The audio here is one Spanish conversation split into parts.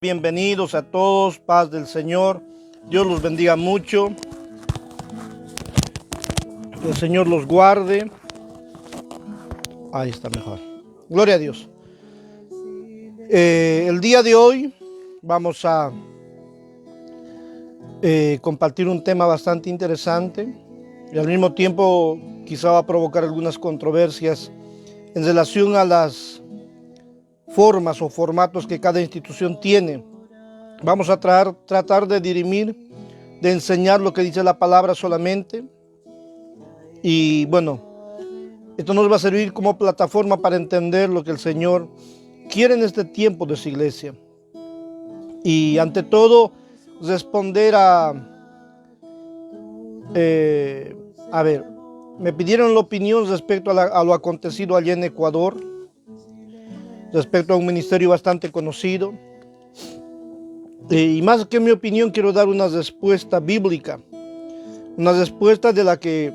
Bienvenidos a todos, paz del Señor. Dios los bendiga mucho. Que el Señor los guarde. Ahí está mejor. Gloria a Dios. El día de hoy vamos a compartir un tema bastante interesante y al mismo tiempo quizá va a provocar algunas controversias en relación a las formas o formatos que cada institución tiene. Vamos a tratar de dirimir, de enseñar lo que dice la palabra solamente. Y bueno, esto nos va a servir como plataforma para entender lo que el Señor quiere en este tiempo de su iglesia. Y ante todo, responder me pidieron la opinión respecto a lo acontecido allá en Ecuador, respecto a un ministerio bastante conocido. Y más que mi opinión, quiero dar una respuesta bíblica, una respuesta de la que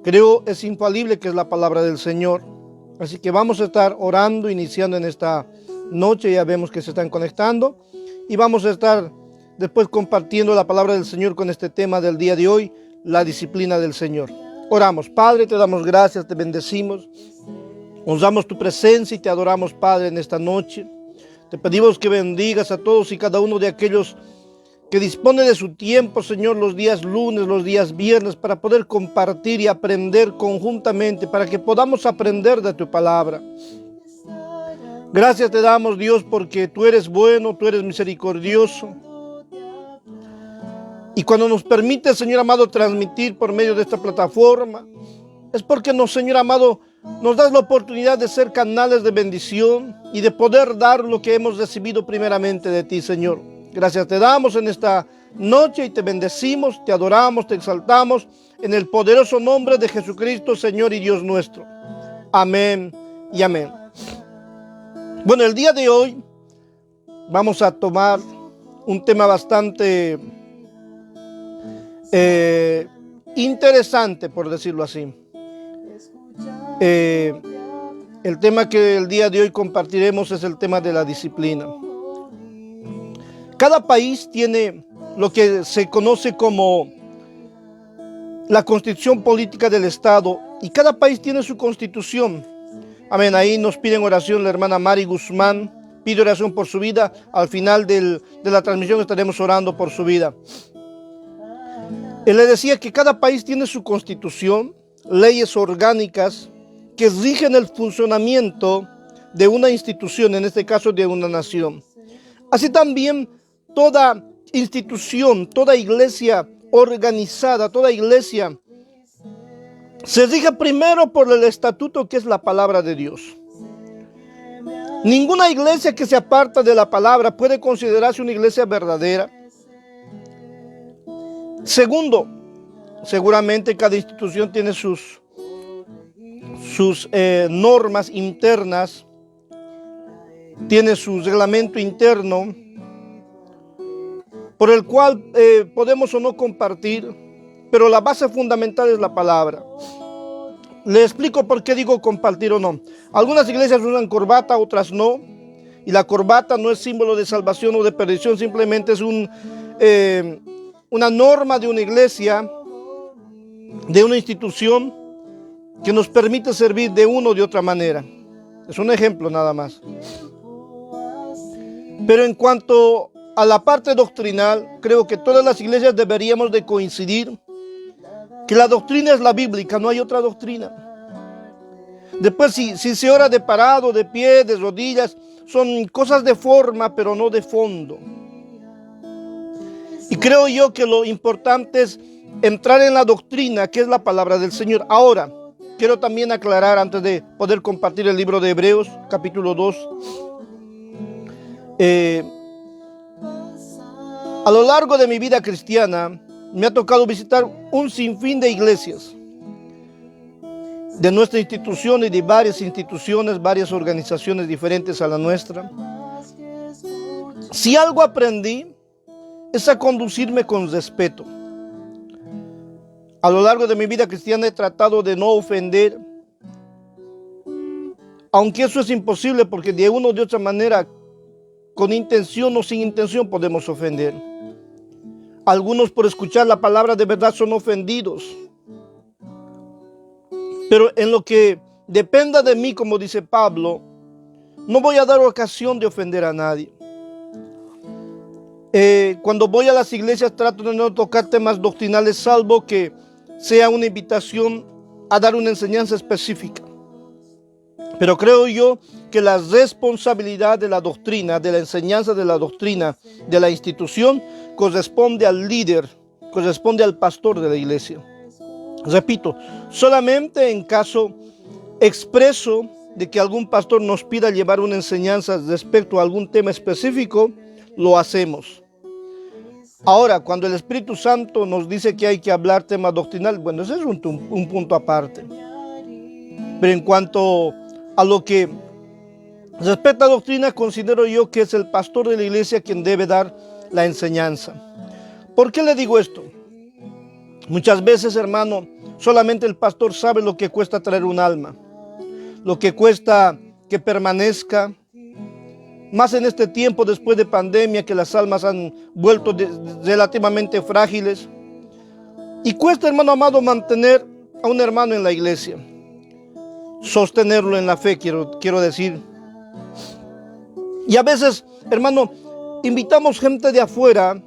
creo es infalible, que es la palabra del Señor. Así que vamos a estar orando, iniciando en esta noche, ya vemos que se están conectando, y vamos a estar después compartiendo la palabra del Señor con este tema del día de hoy, la disciplina del Señor. Oramos. Padre, te damos gracias, te bendecimos. Honramos tu presencia y te adoramos, Padre, en esta noche. Te pedimos que bendigas a todos y cada uno de aquellos que disponen de su tiempo, Señor, los días lunes, los días viernes, para poder compartir y aprender conjuntamente, para que podamos aprender de tu palabra. Gracias te damos, Dios, porque tú eres bueno, tú eres misericordioso. Y cuando nos permite, Señor amado, transmitir por medio de esta plataforma, es porque Señor amado, nos das la oportunidad de ser canales de bendición y de poder dar lo que hemos recibido primeramente de ti, Señor. Gracias te damos en esta noche y te bendecimos, te adoramos, te exaltamos en el poderoso nombre de Jesucristo, Señor y Dios nuestro. Amén y amén. Bueno, el día de hoy vamos a tomar un tema bastante interesante, por decirlo así. El tema que el día de hoy compartiremos es el tema de la disciplina. Cada país tiene lo que se conoce como la constitución política del Estado, y cada país tiene su constitución. Amén. Ahí nos piden oración la hermana Mari Guzmán, pide oración por su vida. Al final de la transmisión estaremos orando por su vida. Él le decía que cada país tiene su constitución, leyes orgánicas que rigen el funcionamiento de una institución, en este caso de una nación. Así también toda institución, toda iglesia organizada, toda iglesia se rige primero por el estatuto, que es la palabra de Dios. Ninguna iglesia que se aparta de la palabra puede considerarse una iglesia verdadera. Segundo, seguramente cada institución tiene sus normas internas, tiene su reglamento interno, por el cual podemos o no compartir, pero la base fundamental es la palabra. Le explico por qué digo compartir o no. Algunas iglesias usan corbata, otras no, y la corbata no es símbolo de salvación o de perdición, simplemente es una norma de una iglesia, de una institución, que nos permite servir de una o de otra manera. Es un ejemplo nada más. Pero en cuanto a la parte doctrinal, creo que todas las iglesias deberíamos de coincidir que la doctrina es la bíblica, no hay otra doctrina. Después, si se ora de parado, de pie, de rodillas, son cosas de forma, pero no de fondo. Y creo yo que lo importante es entrar en la doctrina, que es la palabra del Señor. Ahora, quiero también aclarar, antes de poder compartir el libro de Hebreos, capítulo 2. A lo largo de mi vida cristiana, me ha tocado visitar un sinfín de iglesias, de nuestra institución y de varias instituciones, varias organizaciones diferentes a la nuestra. Si algo aprendí, es a conducirme con respeto. A lo largo de mi vida cristiana he tratado de no ofender, aunque eso es imposible porque de una o de otra manera con intención o sin intención podemos ofender. Algunos por escuchar la palabra de verdad son ofendidos. Pero en lo que dependa de mí, como dice Pablo, no voy a dar ocasión de ofender a nadie. Cuando voy a las iglesias trato de no tocar temas doctrinales, salvo que sea una invitación a dar una enseñanza específica. Pero creo yo que la responsabilidad de la doctrina, de la enseñanza de la doctrina de la institución, corresponde al líder, corresponde al pastor de la iglesia. Repito, solamente en caso expreso de que algún pastor nos pida llevar una enseñanza respecto a algún tema específico, lo hacemos. Ahora, cuando el Espíritu Santo nos dice que hay que hablar tema doctrinal, bueno, ese es un punto aparte. Pero en cuanto a lo que respecta a doctrina, considero yo que es el pastor de la iglesia quien debe dar la enseñanza. ¿Por qué le digo esto? Muchas veces, hermano, solamente el pastor sabe lo que cuesta traer un alma, lo que cuesta que permanezca. Más en este tiempo después de pandemia, que las almas han vuelto relativamente frágiles. Y cuesta, hermano amado, mantener a un hermano en la iglesia. Sostenerlo en la fe, quiero decir. Y a veces, hermano, invitamos gente de afuera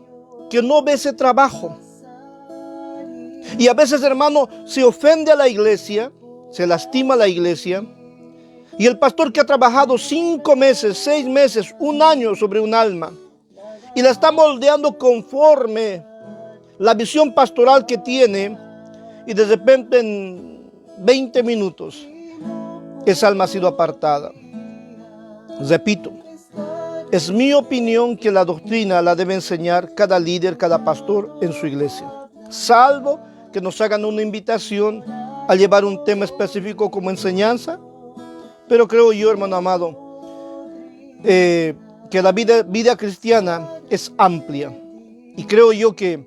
que no ve ese trabajo. Y a veces, hermano, se ofende a la iglesia, se lastima a la iglesia. Y el pastor que ha trabajado 5 meses, 6 meses, 1 año sobre un alma y la está moldeando conforme la visión pastoral que tiene, y de repente en 20 minutos esa alma ha sido apartada. Repito, es mi opinión que la doctrina la debe enseñar cada líder, cada pastor en su iglesia, salvo que nos hagan una invitación a llevar un tema específico como enseñanza. Pero creo yo, hermano amado, que la vida cristiana es amplia. Y creo yo que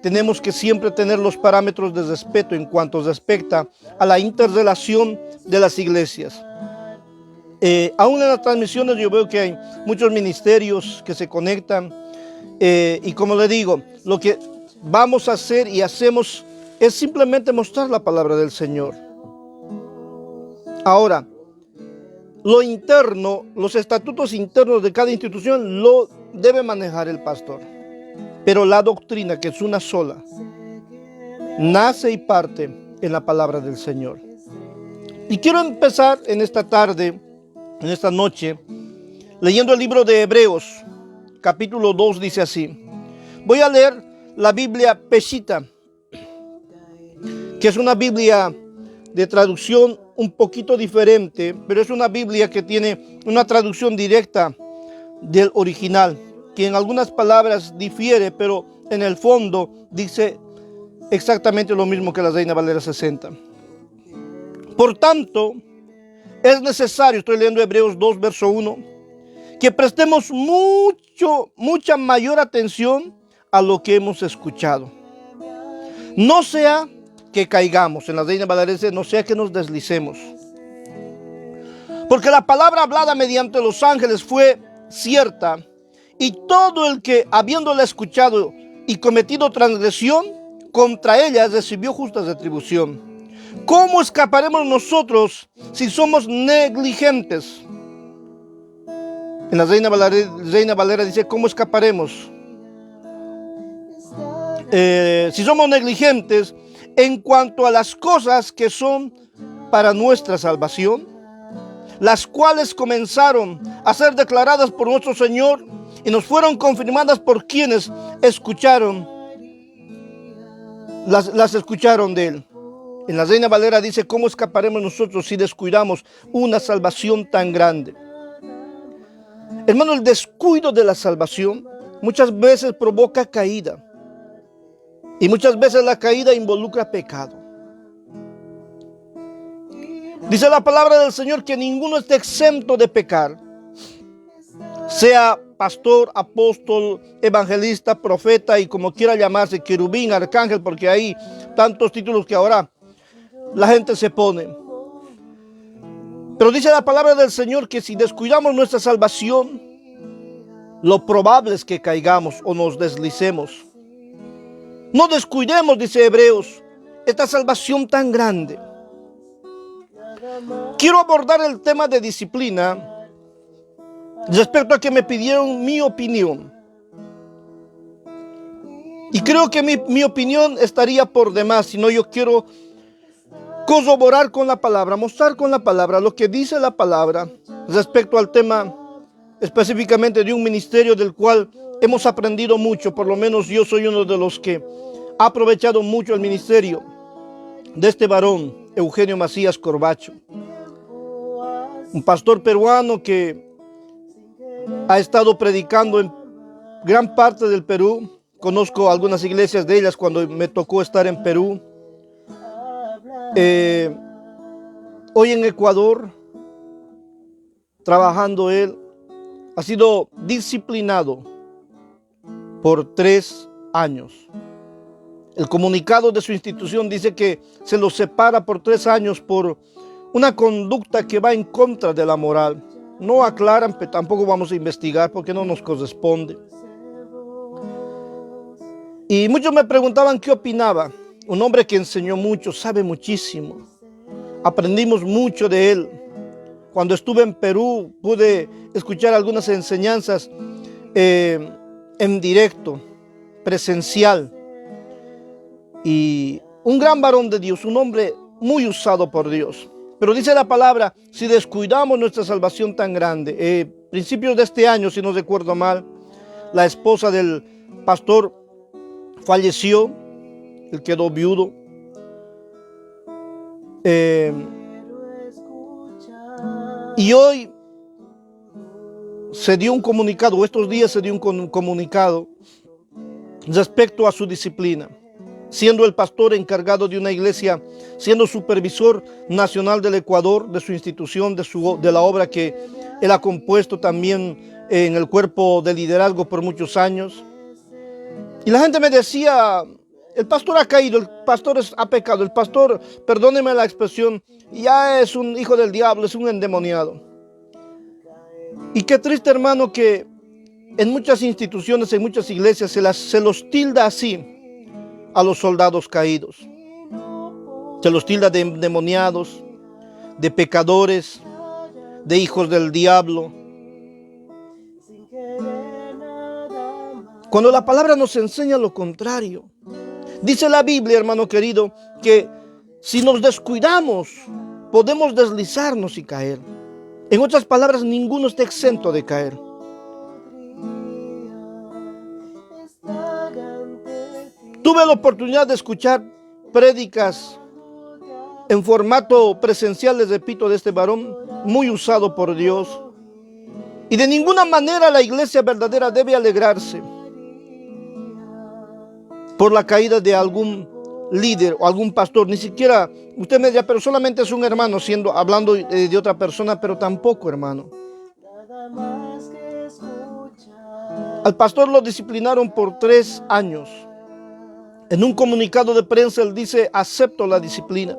tenemos que siempre tener los parámetros de respeto en cuanto respecta a la interrelación de las iglesias. Aún en las transmisiones yo veo que hay muchos ministerios que se conectan. Y como le digo, lo que vamos a hacer y hacemos es simplemente mostrar la palabra del Señor. Ahora, lo interno, los estatutos internos de cada institución lo debe manejar el pastor. Pero la doctrina, que es una sola, nace y parte en la palabra del Señor. Y quiero empezar en esta tarde, en esta noche, leyendo el libro de Hebreos, capítulo 2, dice así. Voy a leer la Biblia Peshitta, que es una Biblia de traducción un poquito diferente, pero es una Biblia que tiene una traducción directa del original, que en algunas palabras difiere, pero en el fondo dice exactamente lo mismo que la Reina Valera 60. Por tanto, es necesario, estoy leyendo Hebreos 2, verso 1, que prestemos mucha mayor atención a lo que hemos escuchado. No sea que caigamos, en la Reina Valera dice, no sea que nos deslicemos. Porque la palabra hablada mediante los ángeles fue cierta, y todo el que, habiéndola escuchado y cometido transgresión, contra ella recibió justa retribución. ¿Cómo escaparemos nosotros si somos negligentes? En la Reina Valera dice, ¿cómo escaparemos? Si somos negligentes en cuanto a las cosas que son para nuestra salvación, las cuales comenzaron a ser declaradas por nuestro Señor y nos fueron confirmadas por quienes escucharon, las escucharon de Él. En la Reina Valera dice, ¿cómo escaparemos nosotros si descuidamos una salvación tan grande? Hermano, el descuido de la salvación muchas veces provoca caída. Y muchas veces la caída involucra pecado. Dice la palabra del Señor que ninguno esté exento de pecar, sea pastor, apóstol, evangelista, profeta y como quiera llamarse, querubín, arcángel, porque hay tantos títulos que ahora la gente se pone. Pero dice la palabra del Señor que si descuidamos nuestra salvación, lo probable es que caigamos o nos deslicemos. No descuidemos, dice Hebreos, esta salvación tan grande. Quiero abordar el tema de disciplina respecto a que me pidieron mi opinión. Y creo que mi opinión estaría por demás, sino yo quiero corroborar con la palabra, mostrar con la palabra lo que dice la palabra respecto al tema específicamente de un ministerio del cual hemos aprendido mucho. Por lo menos yo soy uno de los que ha aprovechado mucho el ministerio de este varón, Eugenio Macías Corbacho, un pastor peruano que ha estado predicando en gran parte del Perú. Conozco algunas iglesias de ellas cuando me tocó estar en Perú. Hoy en Ecuador, trabajando él, ha sido disciplinado por 3 años. El comunicado de su institución dice que se lo separa por 3 años por una conducta que va en contra de la moral. No aclaran, pero tampoco vamos a investigar porque no nos corresponde. Y muchos me preguntaban qué opinaba. Un hombre que enseñó mucho, sabe muchísimo. Aprendimos mucho de él. Cuando estuve en Perú pude escuchar algunas enseñanzas en directo, presencial. Y un gran varón de Dios, un hombre muy usado por Dios. Pero dice la palabra, si descuidamos nuestra salvación tan grande, principios de este año, si no recuerdo mal, la esposa del pastor falleció, él quedó viudo. Y hoy se dio un comunicado, estos días se dio un comunicado respecto a su disciplina. Siendo el pastor encargado de una iglesia, siendo supervisor nacional del Ecuador, de su institución, de la obra que él ha compuesto también en el cuerpo de liderazgo por muchos años. Y la gente me decía, el pastor ha caído, el pastor ha pecado, el pastor, perdóneme la expresión, ya es un hijo del diablo, es un endemoniado. Y qué triste, hermano, que en muchas instituciones, en muchas iglesias se los tilda así a los soldados caídos. Se los tilda de endemoniados, de pecadores, de hijos del diablo. Cuando la palabra nos enseña lo contrario. Dice la Biblia, hermano querido, que si nos descuidamos, podemos deslizarnos y caer. En otras palabras, ninguno está exento de caer. Tuve la oportunidad de escuchar prédicas en formato presencial, les repito, de este varón, muy usado por Dios. Y de ninguna manera la iglesia verdadera debe alegrarse por la caída de algún líder o algún pastor. Ni siquiera, usted me dirá, pero solamente es un hermano, hablando de otra persona, pero tampoco, hermano. Al pastor lo disciplinaron por 3 años. En un comunicado de prensa él dice, acepto la disciplina.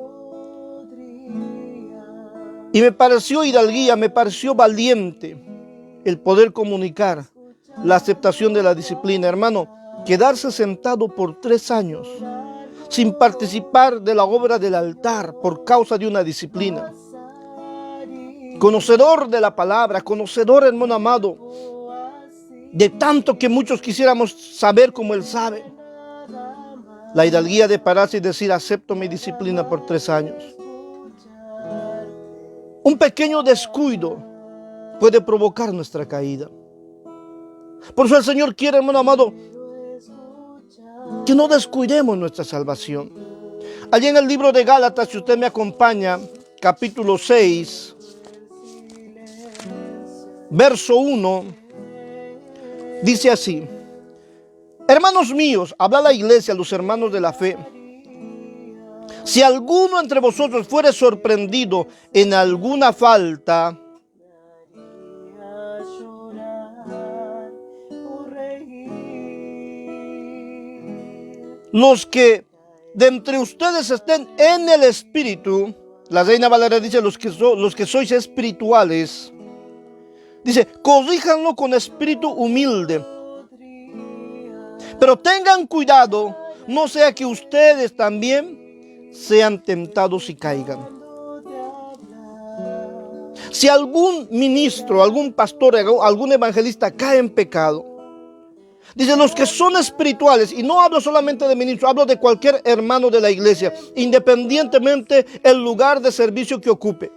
Y me pareció hidalguía, me pareció valiente el poder comunicar la aceptación de la disciplina. Hermano, quedarse sentado por 3 años sin participar de la obra del altar por causa de una disciplina. Conocedor de la palabra, conocedor, hermano amado, de tanto que muchos quisiéramos saber como él sabe. La hidalguía de pararse y decir, acepto mi disciplina por 3 años. Un pequeño descuido puede provocar nuestra caída. Por eso el Señor quiere, hermano amado, que no descuidemos nuestra salvación. Allí en el libro de Gálatas, si usted me acompaña, capítulo 6, verso 1, dice así: hermanos míos, habla la iglesia, los hermanos de la fe. Si alguno entre vosotros fuere sorprendido en alguna falta, los que de entre ustedes estén en el Espíritu, la Reina Valera dice, los que sois espirituales, Dice, corríjanlo con espíritu humilde. Pero tengan cuidado, no sea que ustedes también sean tentados y caigan. Si algún ministro, algún pastor, algún evangelista cae en pecado, dice, los que son espirituales, y no hablo solamente de ministros, hablo de cualquier hermano de la iglesia, independientemente el lugar de servicio que ocupe.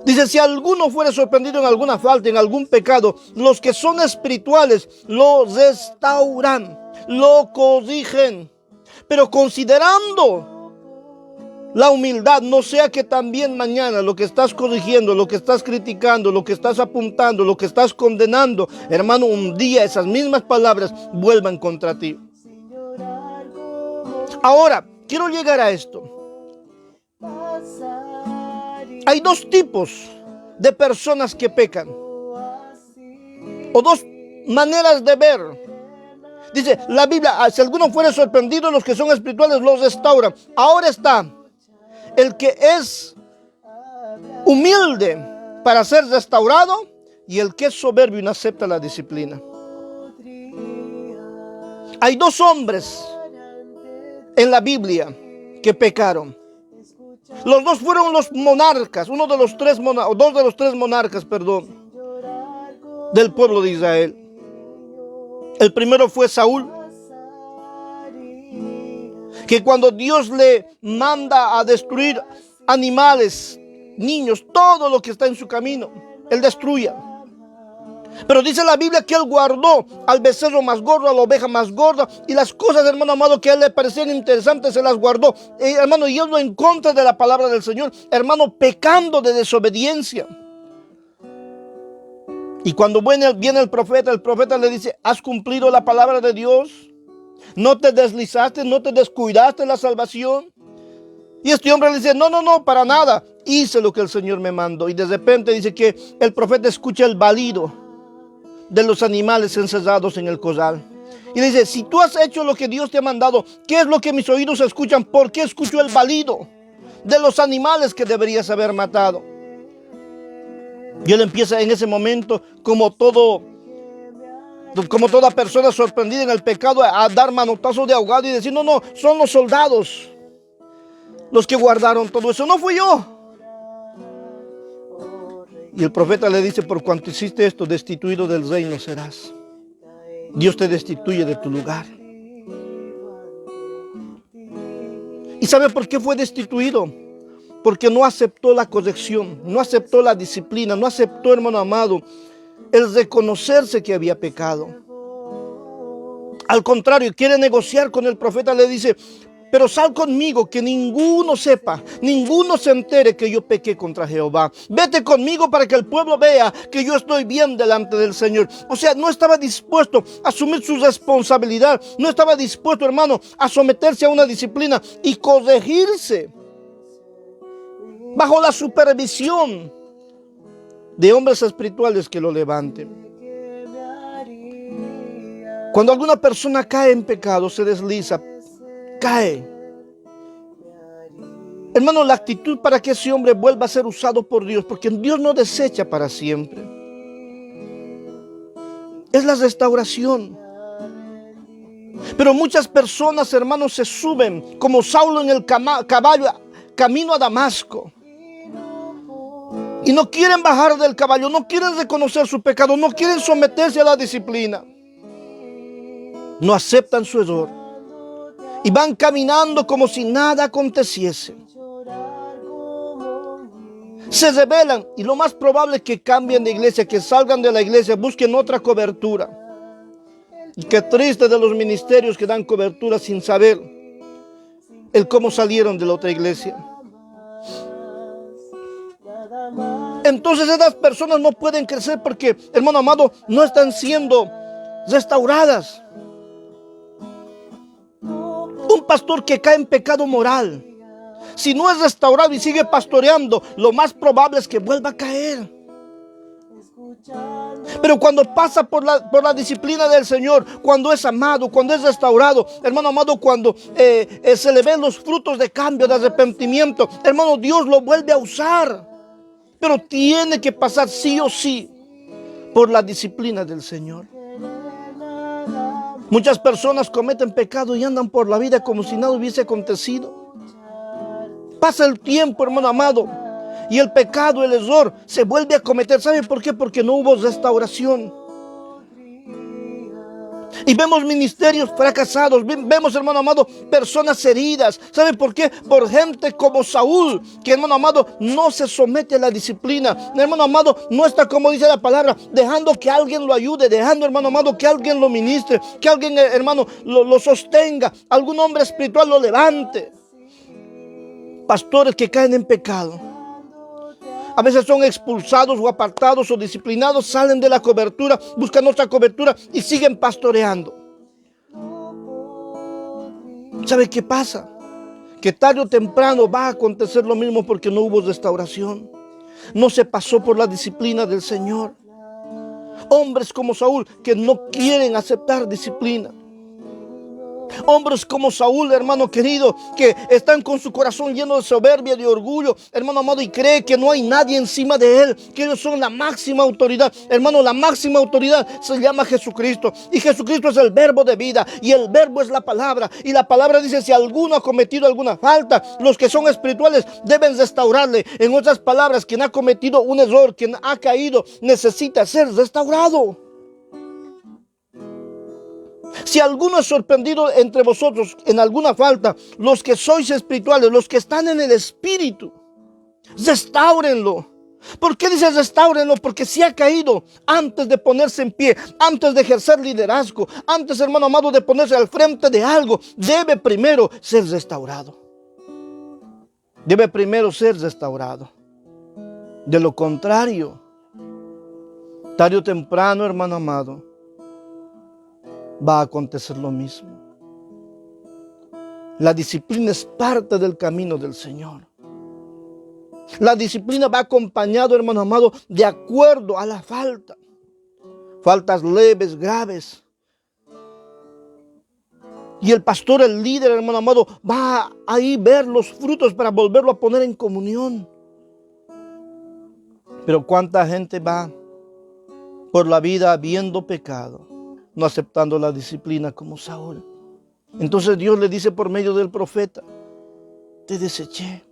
Dice, si alguno fuere sorprendido en alguna falta, en algún pecado, los que son espirituales lo restauran, lo corrigen, pero considerando la humildad, no sea que también mañana lo que estás corrigiendo, lo que estás criticando, lo que estás apuntando, lo que estás condenando, hermano, un día esas mismas palabras vuelvan contra ti. Ahora, quiero llegar a esto. Hay dos tipos de personas que pecan, o dos maneras de ver. Dice la Biblia, si alguno fuere sorprendido, los que son espirituales los restauran. Ahora está el que es humilde para ser restaurado y el que es soberbio y no acepta la disciplina. Hay dos hombres en la Biblia que pecaron. Los dos fueron los monarcas, dos de los tres monarcas, del pueblo de Israel. El primero fue Saúl, que cuando Dios le manda a destruir animales, niños, todo lo que está en su camino, él destruye. Pero dice la Biblia que él guardó al becerro más gordo, a la oveja más gorda, y las cosas, hermano amado, que a él le parecían interesantes, se las guardó. Hermano, yendo en contra de la palabra del Señor, hermano, pecando de desobediencia. Y cuando viene el profeta le dice, ¿has cumplido la palabra de Dios? ¿No te deslizaste, no te descuidaste de la salvación? Y este hombre le dice, no, para nada. Hice lo que el Señor me mandó. Y de repente dice que el profeta escucha el balido de los animales encerrados en el corral. Y le dice, si tú has hecho lo que Dios te ha mandado, ¿qué es lo que mis oídos escuchan? ¿Por qué escucho el balido de los animales que deberías haber matado? Y él empieza en ese momento, como toda persona sorprendida en el pecado, a dar manotazos de ahogado y decir, no, son los soldados los que guardaron todo eso, no fui yo. Y el profeta le dice, por cuanto hiciste esto, destituido del reino serás. Dios te destituye de tu lugar. ¿Y sabe por qué fue destituido? Porque no aceptó la corrección, no aceptó la disciplina, no aceptó, hermano amado, el reconocerse que había pecado. Al contrario, quiere negociar con el profeta, le dice, pero sal conmigo, que ninguno sepa, ninguno se entere que yo pequé contra Jehová. Vete conmigo para que el pueblo vea que yo estoy bien delante del Señor. O sea, no estaba dispuesto a asumir su responsabilidad, no estaba dispuesto, hermano, a someterse a una disciplina y corregirse bajo la supervisión de hombres espirituales que lo levanten. Cuando alguna persona cae en pecado, se desliza, cae. Hermano, la actitud para que ese hombre vuelva a ser usado por Dios, porque Dios no desecha para siempre, es la restauración. Pero muchas personas, hermanos, se suben como Saulo en el caballo camino a Damasco. Y no quieren bajar del caballo, no quieren reconocer su pecado, no quieren someterse a la disciplina. No aceptan su error. Y van caminando como si nada aconteciese. Se rebelan y lo más probable es que cambien de iglesia, que salgan de la iglesia, busquen otra cobertura. Y qué triste de los ministerios que dan cobertura sin saber el cómo salieron de la otra iglesia. Entonces esas personas no pueden crecer porque, hermano amado, no están siendo restauradas. Un pastor que cae en pecado moral, si no es restaurado y sigue pastoreando, lo más probable es que vuelva a caer. Pero cuando pasa por la disciplina del Señor, cuando es amado, cuando es restaurado, hermano amado, cuando se le ven los frutos de cambio, de arrepentimiento, hermano, Dios lo vuelve a usar. pero tiene que pasar sí o sí por la disciplina del Señor. Muchas personas cometen pecado y andan por la vida como si nada hubiese acontecido. Pasa el tiempo, hermano amado, y el pecado, el error, se vuelve a cometer. ¿Sabe por qué? Porque no hubo restauración. Y vemos ministerios fracasados, vemos, hermano amado, personas heridas. ¿Sabe por qué? Por gente como Saúl, que, hermano amado, no se somete a la disciplina. Hermano amado, no está, como dice la palabra, dejando que alguien lo ayude, dejando, hermano amado, que alguien lo ministre, que alguien, hermano, lo sostenga, algún hombre espiritual lo levante. Pastores que caen en pecado, a veces son expulsados o apartados o disciplinados, salen de la cobertura, buscan otra cobertura y siguen pastoreando. ¿Sabe qué pasa? Que tarde o temprano va a acontecer lo mismo, porque no hubo restauración. No se pasó por la disciplina del Señor. Hombres como Saúl que no quieren aceptar disciplina. Hombres como Saúl, hermano querido, que están con su corazón lleno de soberbia, de orgullo, hermano amado, y cree que no hay nadie encima de él, que ellos son la máxima autoridad. Hermano, la máxima autoridad se llama Jesucristo, y Jesucristo es el verbo de vida, y el verbo es la palabra, y la palabra dice: si alguno ha cometido alguna falta, los que son espirituales deben restaurarle. En otras palabras, quien ha cometido un error, quien ha caído, necesita ser restaurado. Si alguno es sorprendido entre vosotros en alguna falta, los que sois espirituales, los que están en el Espíritu, restáurenlo. ¿Por qué dice restáurenlo? Porque si ha caído, antes de ponerse en pie, antes de ejercer liderazgo, antes, hermano amado, de ponerse al frente de algo, debe primero ser restaurado. Debe primero ser restaurado. De lo contrario, tarde o temprano, hermano amado, va a acontecer lo mismo. La disciplina es parte del camino del Señor. La disciplina va acompañado, hermano amado, de acuerdo a la falta. Faltas leves, graves. Y el pastor, el líder, hermano amado, va a ahí ver los frutos para volverlo a poner en comunión. Pero ¿cuánta gente va por la vida habiendo pecado, no aceptando la disciplina como Saúl? Entonces Dios le dice por medio del profeta: te deseché.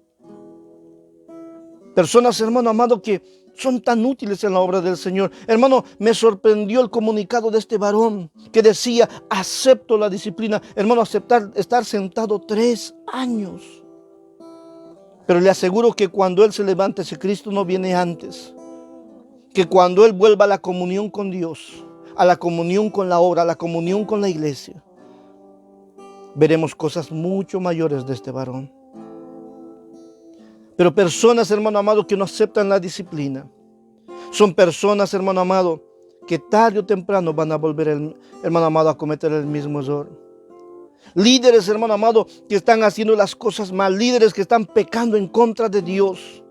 Personas, hermano amado, que son tan útiles en la obra del Señor. Hermano, me sorprendió el comunicado de este varón que decía: acepto la disciplina. Hermano, estar sentado 3 años. Pero le aseguro que cuando él se levante, ese Cristo no viene antes. Que cuando él vuelva a la comunión con Dios, a la comunión con la obra, a la comunión con la iglesia, veremos cosas mucho mayores de este varón. Pero personas, hermano amado, que no aceptan la disciplina, son personas, hermano amado, que tarde o temprano van a volver, hermano amado, a cometer el mismo error. Líderes, hermano amado, que están haciendo las cosas mal, líderes que están pecando en contra de Dios,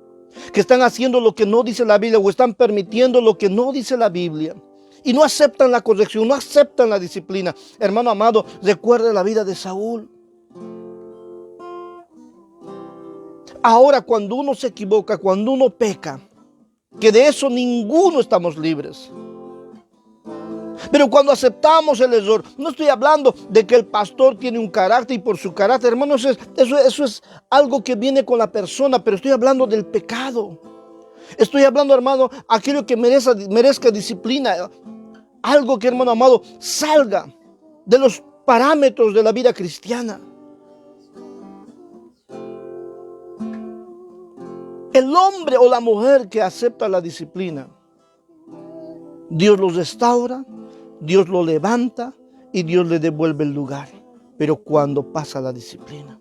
que están haciendo lo que no dice la Biblia o están permitiendo lo que no dice la Biblia. Y no aceptan la corrección, no aceptan la disciplina. Hermano amado, recuerde la vida de Saúl. Ahora, cuando uno se equivoca, cuando uno peca, que de eso ninguno estamos libres. Pero cuando aceptamos el error, no estoy hablando de que el pastor tiene un carácter y por su carácter, hermanos, eso es algo que viene con la persona, pero estoy hablando del pecado. Estoy hablando, hermano, aquello que merezca disciplina, algo que, hermano amado, salga de los parámetros de la vida cristiana. El hombre o la mujer que acepta la disciplina, Dios los restaura, Dios lo levanta y Dios le devuelve el lugar. Pero cuando pasa la disciplina,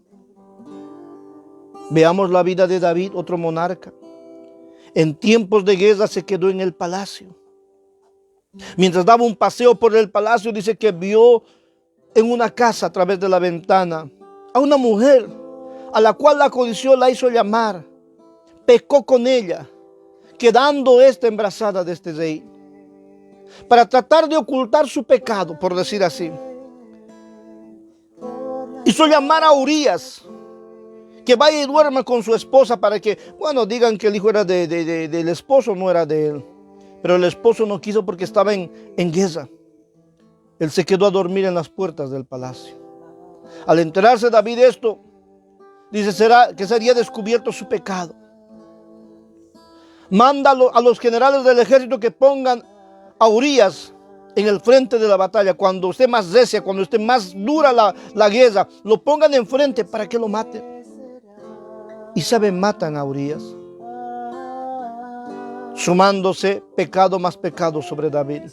veamos la vida de David, otro monarca. En tiempos de guerra se quedó en el palacio. Mientras daba un paseo por el palacio, dice que vio en una casa a través de la ventana a una mujer a la cual la codició, la hizo llamar, pecó con ella, quedando esta embarazada de este rey. Para tratar de ocultar su pecado, por decir así, hizo llamar a Urías, que vaya y duerma con su esposa para que, bueno, digan que el hijo era del esposo, no era de él. Pero el esposo no quiso porque estaba en guerra. Él se quedó a dormir en las puertas del palacio. Al enterarse David de esto, dice que sería descubierto su pecado. Manda a los generales del ejército que pongan a Urías en el frente de la batalla. Cuando esté más recia, cuando esté más dura la guerra, lo pongan enfrente para que lo maten. Y saben, matan a Urías, sumándose pecado más pecado sobre David.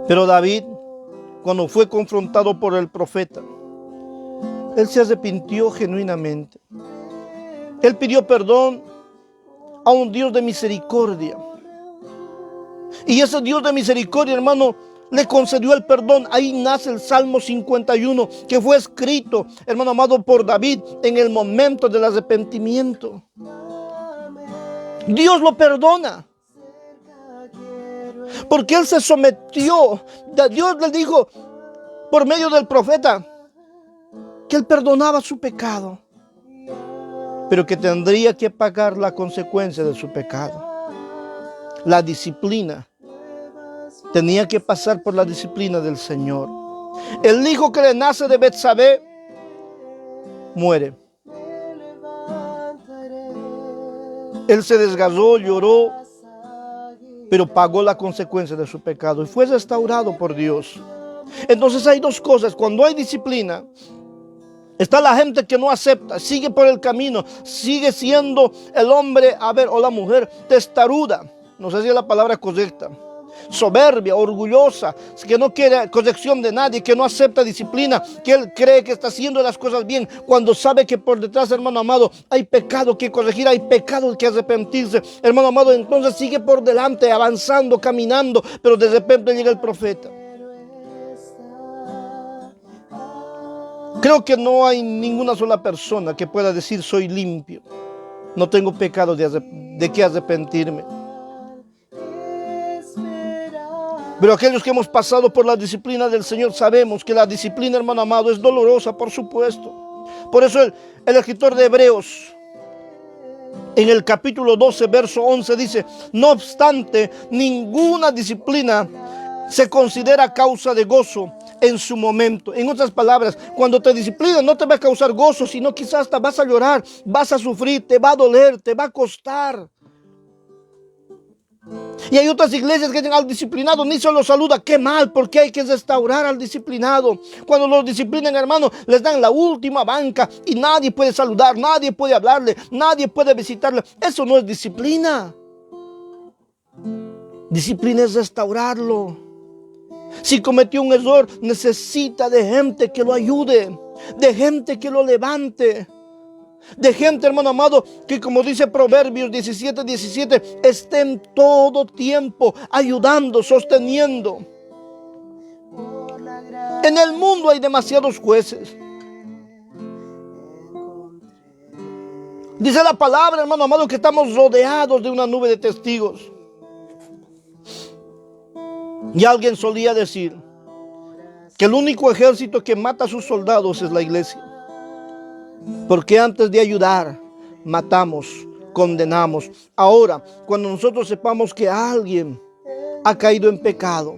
Pero David, cuando fue confrontado por el profeta, él se arrepintió genuinamente. Él pidió perdón a un Dios de misericordia. Y ese Dios de misericordia, hermano, le concedió el perdón. Ahí nace el Salmo 51, que fue escrito, hermano amado, por David en el momento del arrepentimiento. Dios lo perdona, porque él se sometió. Dios le dijo por medio del profeta que él perdonaba su pecado, pero que tendría que pagar la consecuencia de su pecado. La disciplina. Tenía que pasar por la disciplina del Señor. El hijo que le nace de Betsabé muere. Él se desgarró, lloró, pero pagó la consecuencia de su pecado y fue restaurado por Dios. Entonces hay dos cosas. Cuando hay disciplina, está la gente que no acepta, sigue por el camino, sigue siendo el hombre, o la mujer testaruda. No sé si es la palabra correcta. Soberbia, orgullosa, que no quiere corrección de nadie, que no acepta disciplina, que él cree que está haciendo las cosas bien, cuando sabe que por detrás, hermano amado, hay pecado que corregir, hay pecado que arrepentirse, hermano amado. Entonces sigue por delante, avanzando, caminando, pero de repente llega el profeta. Creo que no hay ninguna sola persona que pueda decir: soy limpio, no tengo pecado de qué arrepentirme. Pero aquellos que hemos pasado por la disciplina del Señor sabemos que la disciplina, hermano amado, es dolorosa, por supuesto. Por eso el escritor de Hebreos, en el capítulo 12, verso 11, dice: no obstante, ninguna disciplina se considera causa de gozo en su momento. En otras palabras, cuando te disciplinan no te va a causar gozo, sino quizás hasta vas a llorar, vas a sufrir, te va a doler, te va a costar. Y hay otras iglesias que dicen: al disciplinado ni se lo saluda. Qué mal, porque hay que restaurar al disciplinado. Cuando los disciplinan, hermano, les dan la última banca y nadie puede saludar, nadie puede hablarle, nadie puede visitarle. Eso no es disciplina. Disciplina es restaurarlo. Si cometió un error, necesita de gente que lo ayude, de gente que lo levante, de gente, hermano amado, que, como dice Proverbios 17:17, esté en todo tiempo ayudando, sosteniendo. En el mundo hay demasiados jueces. Dice la palabra, hermano amado, que estamos rodeados de una nube de testigos. Y alguien solía decir que el único ejército que mata a sus soldados es la iglesia. Porque antes de ayudar, matamos, condenamos. Ahora, cuando nosotros sepamos que alguien ha caído en pecado,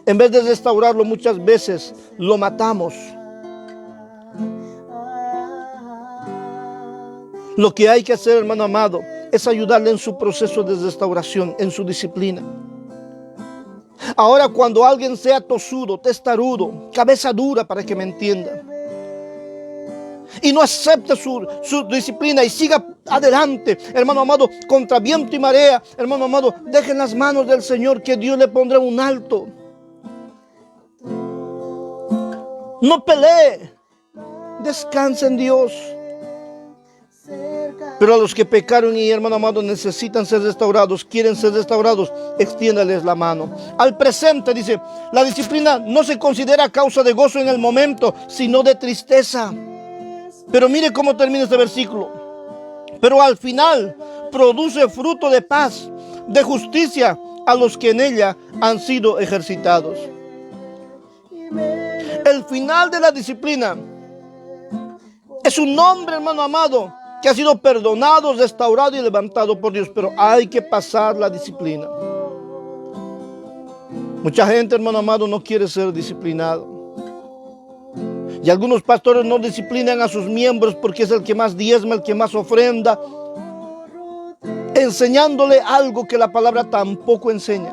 en vez de restaurarlo, muchas veces lo matamos. Lo que hay que hacer, hermano amado, es ayudarle en su proceso de restauración, en su disciplina. Ahora, cuando alguien sea tosudo, testarudo, cabeza dura, para que me entienda, y no acepte su disciplina y siga adelante, hermano amado, contra viento y marea, hermano amado, dejen las manos del Señor, que Dios le pondrá un alto. No pelee, descanse en Dios. Pero a los que pecaron y, hermano amado, necesitan ser restaurados, quieren ser restaurados, extiéndales la mano. Al presente, dice, la disciplina no se considera causa de gozo en el momento, sino de tristeza. Pero mire cómo termina este versículo. Pero al final produce fruto de paz, de justicia a los que en ella han sido ejercitados. El final de la disciplina Es un hombre, hermano amado, que ha sido perdonado, restaurado y levantado por Dios, pero hay que pasar la disciplina. Mucha gente, hermano amado, no quiere ser disciplinado. Y algunos pastores no disciplinan a sus miembros porque es el que más diezma, el que más ofrenda, enseñándole algo que la palabra tampoco enseña.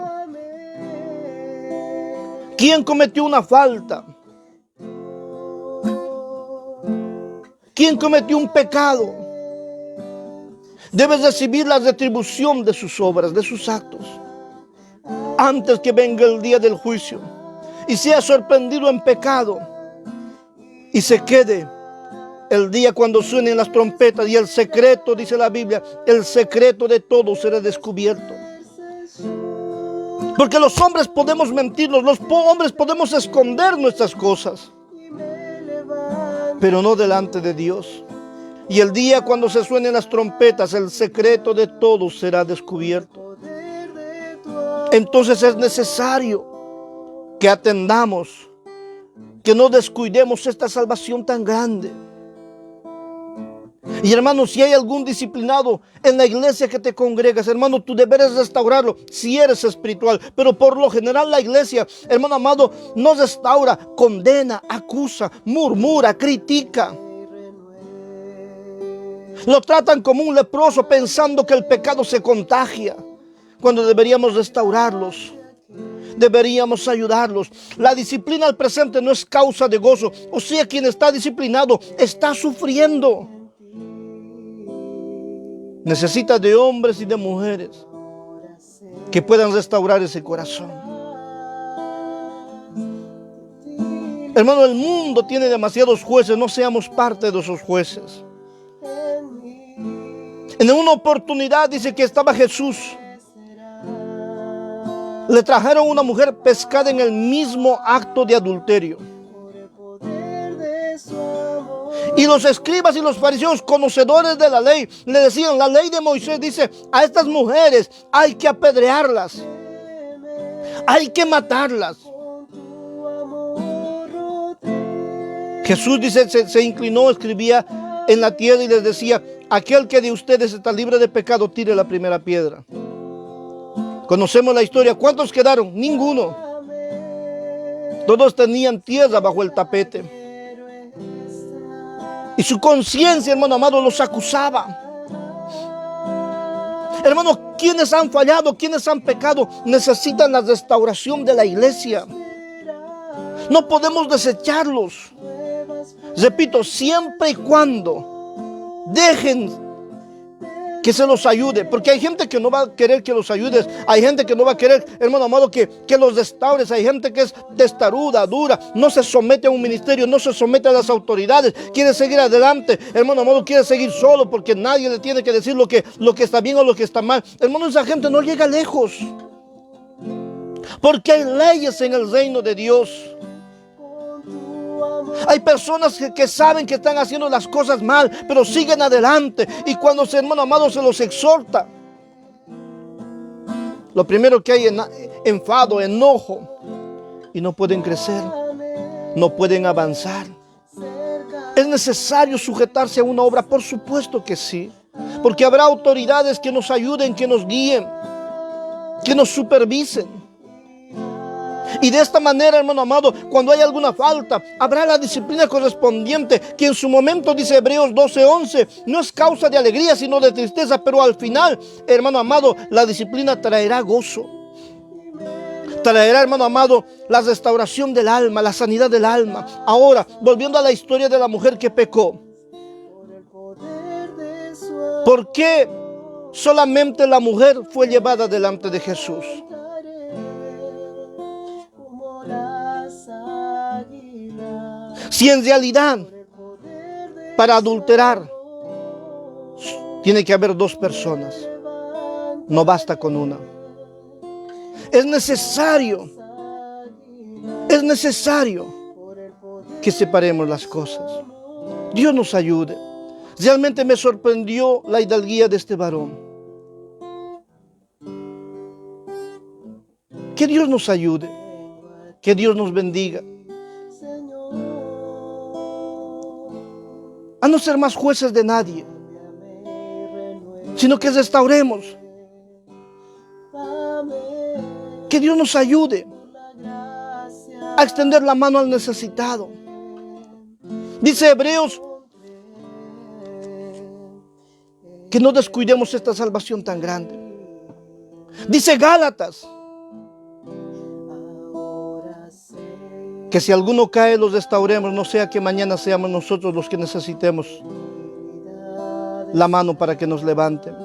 ¿Quién cometió una falta? ¿Quién cometió un pecado? Debe recibir la retribución de sus obras, de sus actos, antes que venga el día del juicio y sea sorprendido en pecado y se quede el día cuando suenen las trompetas y el secreto, dice la Biblia, el secreto de todo será descubierto. Porque los hombres podemos mentirnos, los hombres podemos esconder nuestras cosas, pero no delante de Dios. Y el día cuando se suenen las trompetas, el secreto de todo será descubierto. Entonces es necesario que atendamos, que no descuidemos esta salvación tan grande. Y hermano, si hay algún disciplinado en la iglesia que te congregas, hermano, tú deberes restaurarlo si eres espiritual. Pero por lo general la iglesia, hermano amado, no restaura, condena, acusa, murmura, critica. Lo tratan como un leproso pensando que el pecado se contagia, cuando deberíamos restaurarlos. Deberíamos ayudarlos. La disciplina al presente no es causa de gozo. O sea, quien está disciplinado está sufriendo. Necesita de hombres y de mujeres que puedan restaurar ese corazón. Hermano, el mundo tiene demasiados jueces. No seamos parte de esos jueces. En una oportunidad dice que estaba Jesús. Le trajeron una mujer pescada en el mismo acto de adulterio. Y los escribas y los fariseos, conocedores de la ley, le decían, la ley de Moisés dice, a estas mujeres hay que apedrearlas, hay que matarlas. Jesús dice, se inclinó, escribía en la tierra y les decía, aquel que de ustedes está libre de pecado, tire la primera piedra. Conocemos la historia. ¿Cuántos quedaron? Ninguno. Todos tenían tierra bajo el tapete. Y su conciencia, hermano amado, los acusaba. Hermano, quienes han fallado, quienes han pecado, necesitan la restauración de la iglesia. No podemos desecharlos. Repito, siempre y cuando dejen que se los ayude, porque hay gente que no va a querer que los ayudes, hay gente que no va a querer, hermano amado, que los restaures, hay gente que es testaruda, dura, no se somete a un ministerio, no se somete a las autoridades, quiere seguir adelante, hermano amado, quiere seguir solo porque nadie le tiene que decir lo que está bien o lo que está mal. Hermano, esa gente no llega lejos, porque hay leyes en el reino de Dios. Hay personas que saben que están haciendo las cosas mal, pero siguen adelante. Y cuando, hermano amado, se los exhorta, lo primero que hay es enfado, enojo. Y no pueden crecer, no pueden avanzar. ¿Es necesario sujetarse a una obra? Por supuesto que sí. Porque habrá autoridades que nos ayuden, que nos guíen, que nos supervisen. Y de esta manera, hermano amado, cuando hay alguna falta, habrá la disciplina correspondiente, que en su momento, dice Hebreos 12:11, no es causa de alegría, sino de tristeza, pero al final, hermano amado, la disciplina traerá gozo. Traerá, hermano amado, la restauración del alma, la sanidad del alma. Ahora, volviendo a la historia de la mujer que pecó. ¿Por qué solamente la mujer fue llevada delante de Jesús? Si en realidad para adulterar tiene que haber dos personas, no basta con una. Es necesario que separemos las cosas. Dios nos ayude. Realmente me sorprendió la hidalguía de este varón. Que Dios nos ayude, que Dios nos bendiga. no ser más jueces de nadie, sino que restauremos. Que Dios nos ayude a extender la mano al necesitado. Dice Hebreos que no descuidemos esta salvación tan grande. Dice Gálatas que si alguno cae, los restauremos, no sea que mañana seamos nosotros los que necesitemos la mano para que nos levanten.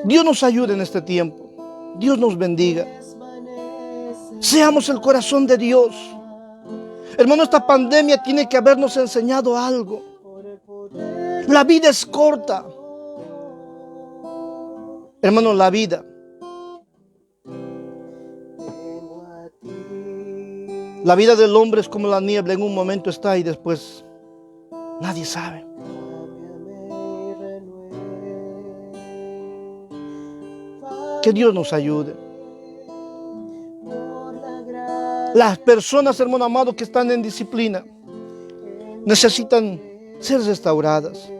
Dios nos ayude en este tiempo. Dios nos bendiga. Seamos el corazón de Dios. Hermano, esta pandemia tiene que habernos enseñado algo. La vida es corta. Hermano, la vida del hombre es como la niebla, en un momento está y después nadie sabe. Que Dios nos ayude. Las personas, hermano amado, que están en disciplina necesitan ser restauradas.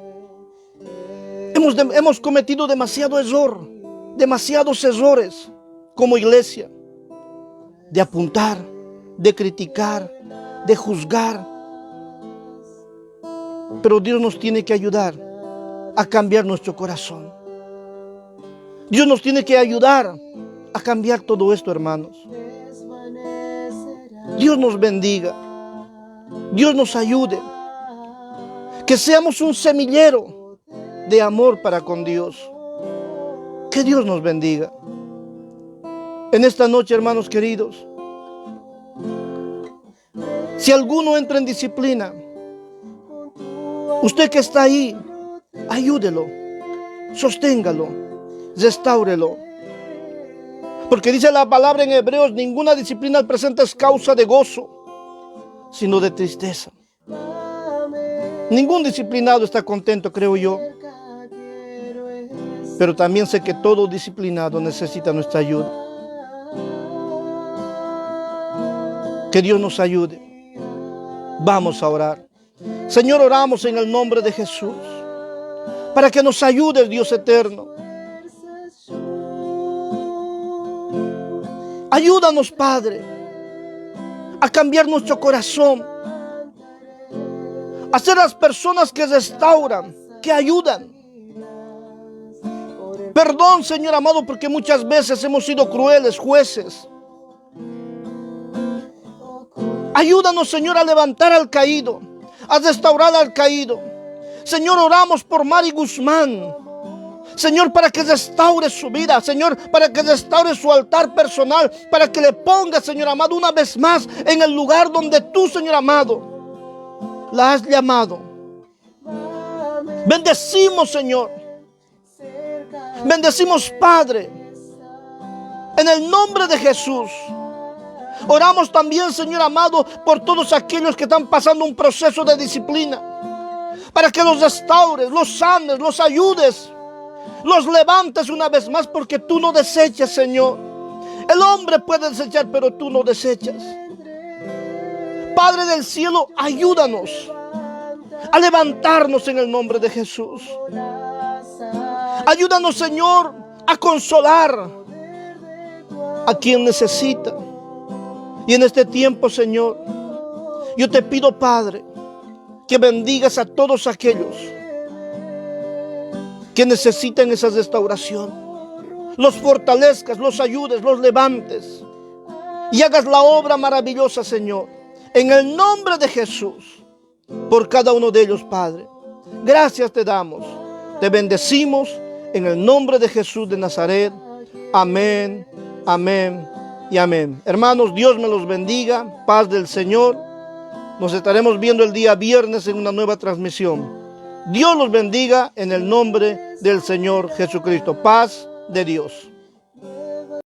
Hemos cometido demasiados errores como iglesia, de apuntar, de criticar, de juzgar. Pero Dios nos tiene que ayudar a cambiar nuestro corazón. Dios nos tiene que ayudar a cambiar todo esto, hermanos. Dios nos bendiga. Dios nos ayude. Que seamos un semillero de amor para con Dios. Que Dios nos bendiga. En esta noche, hermanos queridos, si alguno entra en disciplina, usted que está ahí, ayúdelo, sosténgalo, restáurelo. Porque dice la palabra en Hebreos, ninguna disciplina al presente es causa de gozo, sino de tristeza. Ningún disciplinado está contento, creo yo. Pero también sé que todo disciplinado necesita nuestra ayuda. Que Dios nos ayude. Vamos a orar. Señor, oramos en el nombre de Jesús, para que nos ayude, Dios eterno. Ayúdanos, Padre, a cambiar nuestro corazón, a ser las personas que restauran, que ayudan. Perdón, Señor amado, porque muchas veces hemos sido crueles jueces. Ayúdanos, Señor, a levantar al caído, a restaurar al caído. Señor, oramos por Mari Guzmán. Señor, para que restaure su vida. Señor, para que restaure su altar personal. Para que le ponga, Señor amado, una vez más en el lugar donde tú, Señor amado, la has llamado. Bendecimos, Señor. Bendecimos, Padre, en el nombre de Jesús. Oramos también, Señor amado, por todos aquellos que están pasando un proceso de disciplina, para que los restaures, los sanes, los ayudes, los levantes una vez más, porque tú no desechas, Señor. El hombre puede desechar, pero tú no desechas. Padre del cielo, ayúdanos a levantarnos en el nombre de Jesús. Ayúdanos, Señor, a consolar a quien necesita. Y en este tiempo, Señor, yo te pido, Padre, que bendigas a todos aquellos que necesitan esa restauración. Los fortalezcas, los ayudes, los levantes. Y hagas la obra maravillosa, Señor, en el nombre de Jesús, por cada uno de ellos, Padre. Gracias te damos. Te bendecimos en el nombre de Jesús de Nazaret. Amén, amén y amén. Hermanos, Dios me los bendiga. Paz del Señor. Nos estaremos viendo el día viernes en una nueva transmisión. Dios los bendiga en el nombre del Señor Jesucristo. Paz de Dios.